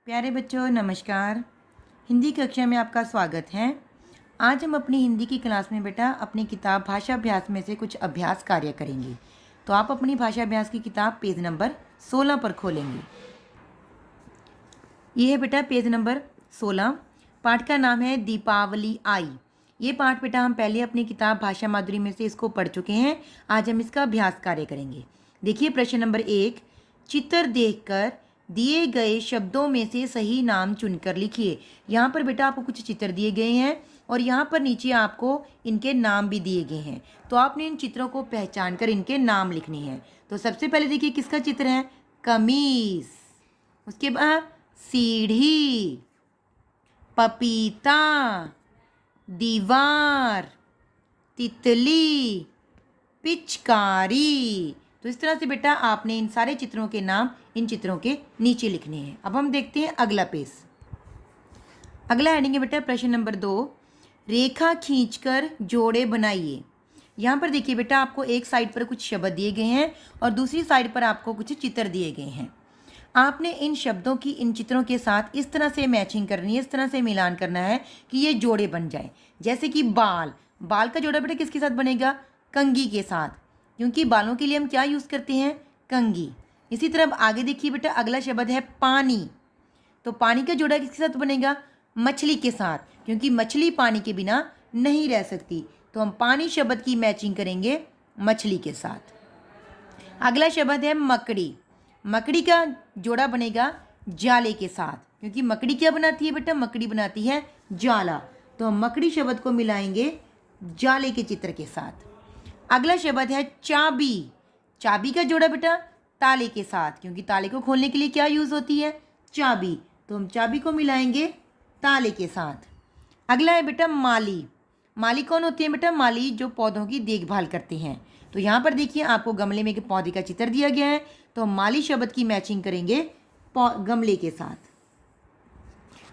प्यारे बच्चों नमस्कार। हिंदी कक्षा में आपका स्वागत है। आज हम अपनी हिंदी की क्लास में बेटा अपनी किताब भाषा अभ्यास में से कुछ अभ्यास कार्य करेंगे। तो आप अपनी भाषा अभ्यास की किताब पेज नंबर 16 पर खोलेंगे। ये है बेटा पेज नंबर 16। पाठ का नाम है दीपावली आई। ये पाठ बेटा हम पहले अपनी किताब भाषा माधुरी में से इसको पढ़ चुके हैं। आज हम इसका अभ्यास कार्य करेंगे। देखिए प्रश्न नंबर 1, चित्र देखकर दिए गए शब्दों में से सही नाम चुनकर लिखिए। यहाँ पर बेटा आपको कुछ चित्र दिए गए हैं और यहाँ पर नीचे आपको इनके नाम भी दिए गए हैं। तो आपने इन चित्रों को पहचान कर इनके नाम लिखने हैं। तो सबसे पहले देखिए किसका चित्र है, कमीज। उसके बाद सीढ़ी, पपीता, दीवार, तितली, पिचकारी। तो इस तरह से बेटा आपने इन सारे चित्रों के नाम इन चित्रों के नीचे लिखने हैं। अब हम देखते हैं अगला पेज। अगला हेडिंग है बेटा प्रश्न नंबर 2, रेखा खींचकर जोड़े बनाइए। यहाँ पर देखिए बेटा आपको एक साइड पर कुछ शब्द दिए गए हैं और दूसरी साइड पर आपको कुछ चित्र दिए गए हैं। आपने इन शब्दों की इन चित्रों के साथ इस तरह से मैचिंग करनी है, इस तरह से मिलान करना है कि ये जोड़े बन जाए। जैसे कि बाल, बाल का जोड़ा बेटा किसके साथ बनेगा, कंघी के साथ, क्योंकि बालों के लिए हम क्या यूज़ करते हैं, कंघी। इसी तरह अब आगे देखिए बेटा अगला शब्द है पानी। तो पानी का जोड़ा किसके साथ बनेगा, मछली के साथ, क्योंकि मछली पानी के बिना नहीं रह सकती। तो हम पानी शब्द की मैचिंग करेंगे मछली के साथ। अगला शब्द है मकड़ी। मकड़ी का जोड़ा बनेगा जाले के साथ, क्योंकि मकड़ी क्या बनाती है बेटा, मकड़ी बनाती है जाला। तो हम मकड़ी शब्द को मिलाएंगे जाले के चित्र के साथ। अगला शब्द है चाबी। चाबी का जोड़ा बेटा ताले के साथ, क्योंकि ताले को खोलने के लिए क्या यूज़ होती है, चाबी। तो हम चाबी को मिलाएंगे ताले के साथ। अगला है बेटा माली। माली कौन होती है बेटा, माली जो पौधों की देखभाल करते हैं। तो यहाँ पर देखिए आपको गमले में एक पौधे का चित्र दिया गया है। तो हम माली शब्द की मैचिंग करेंगे गमले के साथ।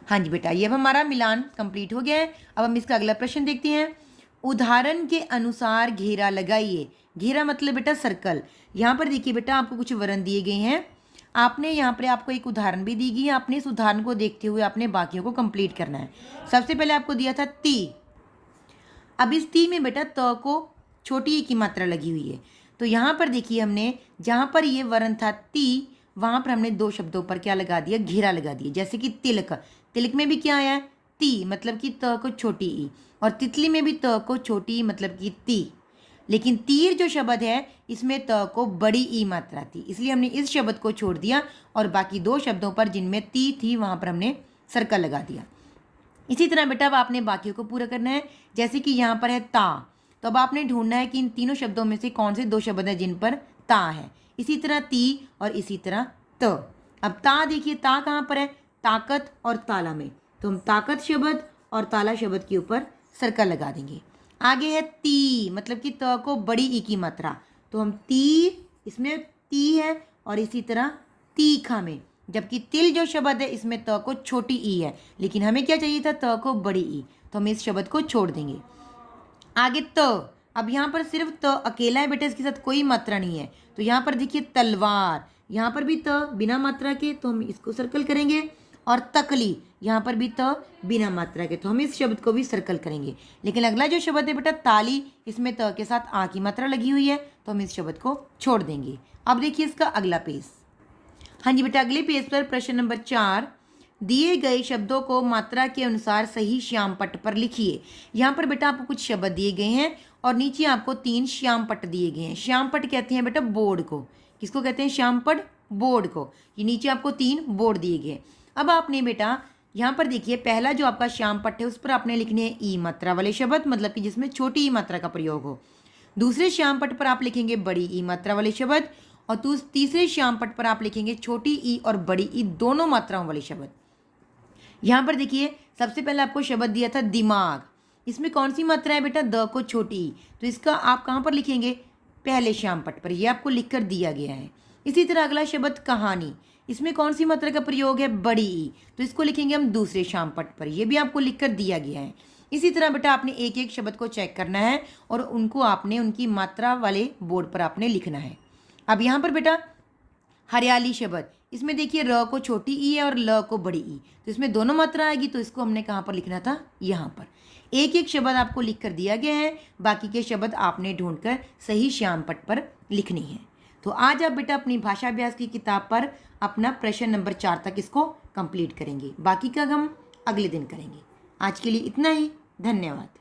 हाँ जी बेटा, ये अब हमारा मिलान कंप्लीट हो गया है। अब हम इसका अगला प्रश्न देखते हैं। उदाहरण के अनुसार घेरा लगाइए। घेरा मतलब बेटा सर्कल। यहाँ पर देखिए बेटा आपको कुछ वर्ण दिए गए हैं। आपने यहाँ पर आपको एक उदाहरण भी दी गई है। आपने इस उदाहरण को देखते हुए आपने बाकियों को कंप्लीट करना है। सबसे पहले आपको दिया था ती। अब इस ती में बेटा त को छोटी ई की मात्रा लगी हुई है। तो यहाँ पर देखिए हमने जहाँ पर ये वर्ण था ती, वहाँ पर हमने दो शब्दों पर क्या लगा दिया, घेरा लगा दिया। जैसे कि तिलक, तिलक में भी क्या आया है, ती, मतलब कि त को छोटी ई, और तितली में भी त को छोटी ई मतलब कि ती। लेकिन तीर जो शब्द है इसमें त को बड़ी ई मात्रा थी, इसलिए हमने इस शब्द को छोड़ दिया और बाकी दो शब्दों पर जिनमें ती थी वहाँ पर हमने सर्कल लगा दिया। इसी तरह बेटा अब आपने बाकियों को पूरा करना है। जैसे कि यहाँ पर है ता, तो अब आपने ढूंढना है कि इन तीनों शब्दों में से कौन से दो शब्द हैं जिन पर ता है। इसी तरह ती और इसी तरह त। अब ता देखिए, ता कहाँ पर है, ताकत और ताला में। तो हम ताकत शब्द और ताला शब्द के ऊपर सर्कल लगा देंगे। आगे है ती, मतलब कि त को बड़ी ई की मात्रा। तो हम तीर, इसमें ती है, और इसी तरह तीखा में। जबकि तिल जो शब्द है इसमें त को छोटी ई है, लेकिन हमें क्या चाहिए था, त को बड़ी ई। तो हम इस शब्द को छोड़ देंगे। आगे त। अब यहाँ पर सिर्फ त अकेला है बेटा, इसके साथ कोई मात्रा नहीं है। तो यहाँ पर देखिए तलवार, यहाँ पर भी त बिना मात्रा के, तो हम इसको सर्कल करेंगे। और तकली, यहाँ पर भी त बिना मात्रा के, तो हम इस शब्द को भी सर्कल करेंगे। लेकिन अगला जो शब्द है बेटा ताली, इसमें त के साथ आ की मात्रा लगी हुई है, तो हम इस शब्द को छोड़ देंगे। अब देखिए इसका अगला पेज। हाँ जी बेटा, अगले पेज पर प्रश्न नंबर 4, दिए गए शब्दों को मात्रा के अनुसार सही श्याम पट्ट पर लिखिए। यहाँ पर बेटा आपको कुछ शब्द दिए गए हैं और नीचे आपको 3 श्याम पट्ट दिए गए हैं। श्याम पट्ट कहते हैं बेटा बोर्ड को। किसको कहते हैं, श्याम पट्ट, बोर्ड को। ये नीचे आपको 3 बोर्ड दिए गए। अब आपने बेटा यहाँ पर देखिए पहला जो आपका श्याम पट्ट है उस पर आपने लिखने हैं ई मात्रा वाले शब्द, मतलब कि जिसमें छोटी ई मात्रा का प्रयोग हो। दूसरे श्याम पट्ट पर आप लिखेंगे बड़ी ई मात्रा वाले शब्द, और तीसरे श्याम पट्ट पर आप लिखेंगे छोटी ई और बड़ी ई दोनों मात्राओं वाले शब्द। यहाँ पर देखिए सबसे पहले आपको शब्द दिया था दिमाग। इसमें कौन सी मात्रा है बेटा, द को छोटी ई। तो इसका आप कहाँ पर लिखेंगे, पहले श्याम पट्ट पर। यह आपको लिखकर दिया गया है। इसी तरह अगला शब्द कहानी, इसमें कौन सी मात्रा का प्रयोग है, बड़ी ई। तो इसको लिखेंगे हम दूसरे श्याम पट्ट पर। यह भी आपको लिखकर दिया गया है। इसी तरह बेटा आपने एक एक शब्द को चेक करना है और उनको आपने उनकी मात्रा वाले बोर्ड पर आपने लिखना है। अब यहाँ पर बेटा हरियाली शब्द, इसमें देखिए र को छोटी ई है और ल को बड़ी ई, तो इसमें दोनों मात्रा आएगी, तो इसको हमने कहाँ पर लिखना था, यहाँ पर। एक एक शब्द आपको लिख कर दिया गया है, बाकी के शब्द आपने ढूंढकर सही श्याम पट पर लिखनी है। तो आज आप बेटा अपनी भाषा अभ्यास की किताब पर अपना प्रश्न नंबर 4 तक इसको कंप्लीट करेंगे, बाकी का हम अगले दिन करेंगे। आज के लिए इतना ही, धन्यवाद।